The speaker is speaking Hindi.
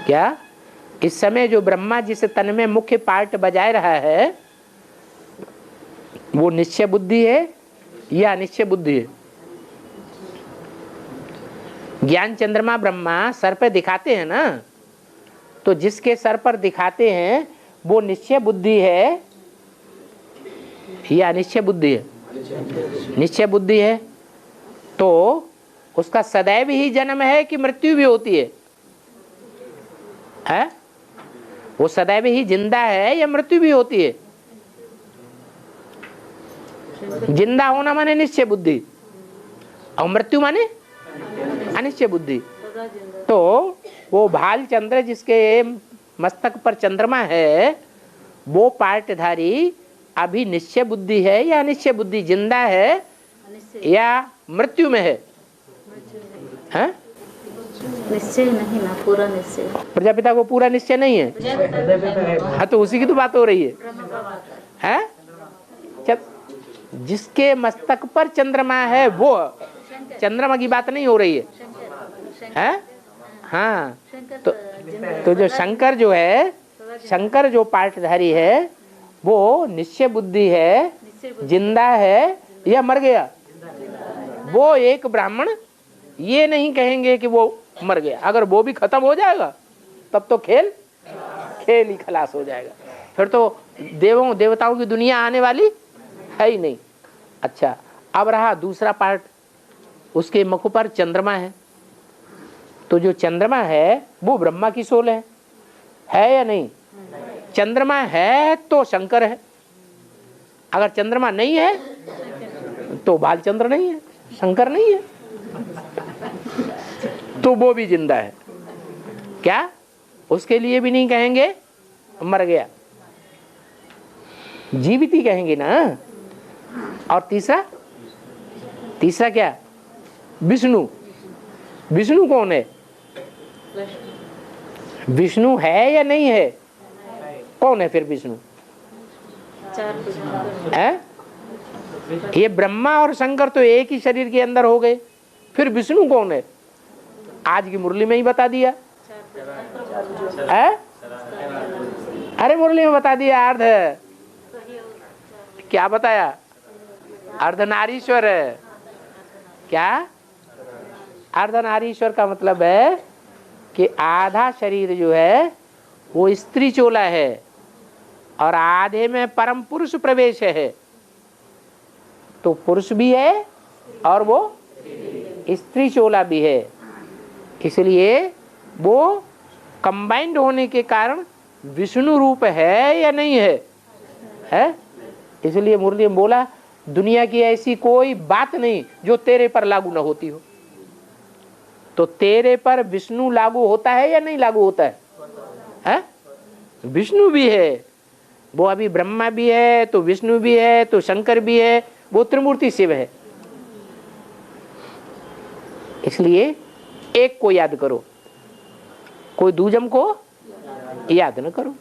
क्या इस समय जो ब्रह्मा जिस तन में मुख्य पार्ट बजाय रहा है वो निश्चय बुद्धि है या अनिश्चय बुद्धि है? ज्ञान चंद्रमा ब्रह्मा सर पे दिखाते हैं ना, तो जिसके सर पर दिखाते हैं वो निश्चय बुद्धि है या अनिश्चय बुद्धि है? निश्चय बुद्धि है। तो उसका सदैव ही जन्म है कि मृत्यु भी होती है? है? वो सदैव ही जिंदा है या मृत्यु भी होती है? जिंदा होना माने निश्चय बुद्धि और मृत्यु माने अनिश्चय बुद्धि। तो वो भाल चंद्र जिसके मस्तक पर चंद्रमा है वो पार्टधारी अभी निश्चय बुद्धि है या अनिश्चय बुद्धि? जिंदा है या मृत्यु में है? हैं? निश्चय नहीं ना, पूरा निश्चय। प्रजापिता को पूरा निश्चय नहीं है? हाँ, तो उसी की तो बात हो रही है। हैं? जिसके मस्तक पर चंद्रमा है वो, चंद्रमा की बात नहीं हो रही है। हैं? हाँ, तो जो शंकर जो है, शंकर जो पार्टधारी है वो निश्चय बुद्धि है, जिंदा है या मर गया? वो एक ब्राह्मण ये नहीं कहेंगे कि वो मर गया। अगर वो भी खत्म हो जाएगा तब तो खेल ही खलास हो जाएगा, फिर तो देवों देवताओं की दुनिया आने वाली है ही नहीं। अच्छा, अब रहा दूसरा पार्ट, उसके मुख पर चंद्रमा है। तो जो चंद्रमा है वो ब्रह्मा की सोल है या नहीं? चंद्रमा है तो शंकर है, अगर चंद्रमा नहीं है तो बालचंद्र नहीं है, शंकर नहीं है, तो वो भी जिंदा है। क्या उसके लिए भी नहीं कहेंगे मर गया, जीवित ही कहेंगे ना। और तीसरा क्या? विष्णु। विष्णु कौन है? विष्णु है या नहीं है? कौन है फिर विष्णु? है? ये ब्रह्मा और शंकर तो एक ही शरीर के अंदर हो गए, फिर विष्णु कौन है? आज की मुरली में ही बता दिया है? अरे मुरली में बता दिया। अर्ध क्या बताया? अर्धनारीश्वर है। क्या? अर्धनारीश्वर का मतलब है कि आधा शरीर जो है वो स्त्री चोला है और आधे में परम पुरुष प्रवेश है। तो पुरुष भी है और वो स्त्री चोला भी है, इसलिए वो कंबाइंड होने के कारण विष्णु रूप है या नहीं है? इसलिए मुरली में बोला दुनिया की ऐसी कोई बात नहीं जो तेरे पर लागू न होती हो। तो तेरे पर विष्णु लागू होता है या नहीं लागू होता है? विष्णु भी है, वो अभी ब्रह्मा भी है तो विष्णु भी है तो शंकर भी है, वो त्रिमूर्ति शिव है। इसलिए एक को याद करो, कोई दूजम को याद न करो।